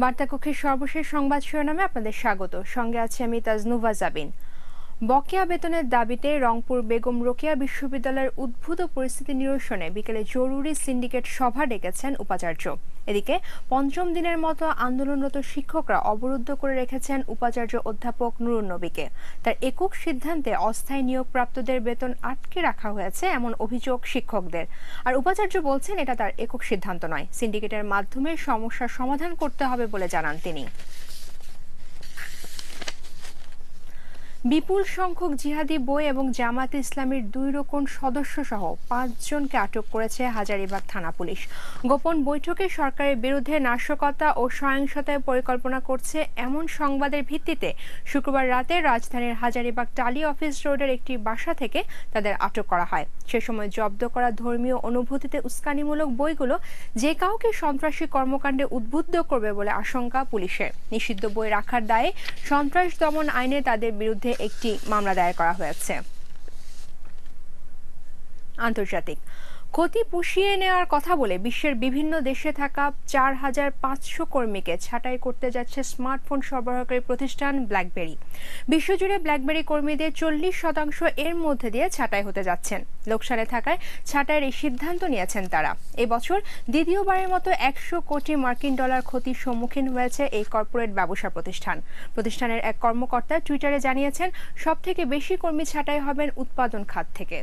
বার্তাকক্ষের সর্বশেষ সংবাদ শিরোনামে আপনাদের স্বাগত। সঙ্গে আছে আমি তাজনুভা জাবিন। বকেয়া বেতনের দাবিতে রংপুর বেগম রোকেয়া বিশ্ববিদ্যালয়ের উদ্ভূত পরিস্থিতি নিরসনে বিকেলে জরুরি সিন্ডিকেট সভা ডেকেছেন উপাচার্য। এদিকে পঞ্চম দিনের মতো আন্দোলনরত শিক্ষকরা অবরুদ্ধ করে রেখেছেন উপাচার্য অধ্যাপক নুরুন নবীকে। তার একক সিদ্ধান্তে অস্থায়ী নিয়োগপ্রাপ্তদের বেতন আটকে রাখা হয়েছে এমন অভিযোগ শিক্ষকদের। আর উপাচার্য বলছেন এটা তার একক সিদ্ধান্ত নয়, সিন্ডিকেটের মাধ্যমে সমস্যার সমাধান করতে হবে বলে জানান তিনি। বিপুল সংখ্যক জিহাদি বই এবং জামায়াতে ইসলামীর 2 রকম সদস্য সহ 5 জনকে আটক করেছে হাজারীবাগ থানা পুলিশ। গোপন বৈঠকে সরকারের বিরুদ্ধে নাশকতা ও সহিংসতার পরিকল্পনা করছে এমন সংবাদের ভিত্তিতে শুক্রবার রাতে রাজধানীর হাজারীবাগ টালি অফিস রোডের একটি বাসা থেকে তাদের আটক করা হয়। সে সময় জব্দ করা ধর্মীয় অনুভূতিতে উস্কানিমূলক বইগুলো যে কাউকে সন্ত্রাসী কর্মকাণ্ডে উদ্বুদ্ধ করবে বলে আশঙ্কা পুলিশের। নিষিদ্ধ বই রাখার দায়ে সন্ত্রাস দমন আইনে তাদের বিরুদ্ধে একটি মামলা দায়ের করা হয়েছে। আন্তর্জাতিক ক্ষতি পুষিয়ে নেওয়ার কথা বলে বিশ্বের বিভিন্ন দেশে থাকা 4500 কর্মীকে ছাঁটাই করতে যাচ্ছে স্মার্টফোন সরবরাহকারী প্রতিষ্ঠান ব্ল্যাকবেরি। বিশ্বজুড়ে ব্ল্যাকবেরি কর্মীদের 40% এর মধ্যে দিয়ে ছাঁটাই হতে যাচ্ছেন। লোকসানে থাকায় ছাঁটাইয়ের এই সিদ্ধান্ত নিয়েছেন তারা। এবছর দ্বিতীয়বারের মতো 100 কোটি মার্কিন ডলার ক্ষতির সম্মুখীন হয়েছে এই কর্পোরেট ব্যবসা প্রতিষ্ঠান। প্রতিষ্ঠানের এক কর্মকর্তা টুইটারে জানিয়েছেন, সবথেকে বেশি কর্মী ছাঁটাই হবেন উৎপাদন খাত থেকে।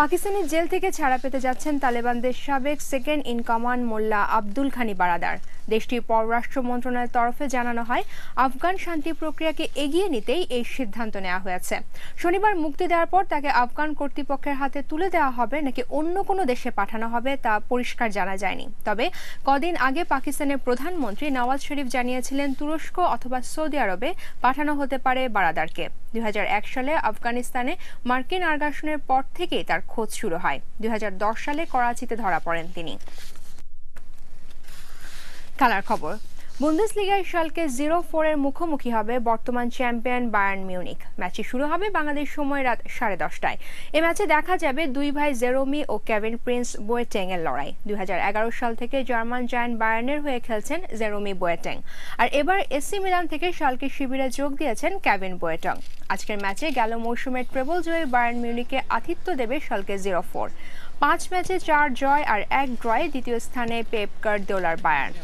পাকিস্তানি জেল থেকে ছাড়া পেতে যাচ্ছেন তালেবানদের সাবেক সেকেন্ড ইন কমান্ড মোল্লা আব্দুল ঘানি বারাদার। দেশটির পররাষ্ট্র মন্ত্রণালয়ের তরফে জানানো হয়, আফগান শান্তি প্রক্রিয়াকে এগিয়ে নিতেই এই সিদ্ধান্ত নেওয়া হয়েছে। শনিবার মুক্তি দেওয়ার পর তাকে আফগান কর্তৃপক্ষের হাতে তুলে দেওয়া হবে নাকি অন্য কোনো দেশে পাঠানো হবে তা পরিষ্কার জানা যায়নি। তবে কদিন আগে পাকিস্তানের প্রধানমন্ত্রী নওয়াজ শরীফ জানিয়েছিলেন, তুরস্ক অথবা সৌদি আরবে পাঠানো হতে পারে বারাদারকে। 2001 সালে আফগানিস্তানে মার্কিন আগ্রাসনের পর থেকেই তার খোঁজ শুরু হয়। 2010 সালে করাচিতে ধরা পড়েন তিনি। খেলার খবর, বুন্দেসলিগায় শালকে 0-4 এর মুখোমুখি হবে বর্তমান চ্যাম্পিয়ন বায়ার্ন মিউনিখ। ম্যাচটি শুরু হবে বাংলাদেশ সময় রাত 10:30টায়। এই ম্যাচে দেখা যাবে দুই ভাই জেরোমি ও কেভিন প্রিন্স বোয়েটেং এর লড়াই। 2011 সাল থেকে জার্মান জায়ান্ট বায়ার্নের হয়ে খেলছেন জেরোমি বোয়েটেং, আর এবার এসি মিলান থেকে শালকে শিবিরে যোগ দিয়েছেন কেভিন বোয়েটেং। আজকের ম্যাচে গেল মৌসুমের ট্রেবল জয়ী বায়ার্ন মিউনিখকে আতিথ্য দেবে শালকে 0-4। 5 ম্যাচে 4 জয় আর 1 ড্রয়ে দ্বিতীয় স্থানে পেপ গার্দিওলার বায়ার্ন।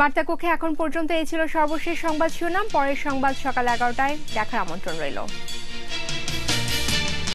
বার্তাকক্ষে এখন পর্যন্ত এই ছিল সর্বশেষ সংবাদ শিরোনাম। পরের সংবাদ সকাল 11টায় দেখার আমন্ত্রণ রইল।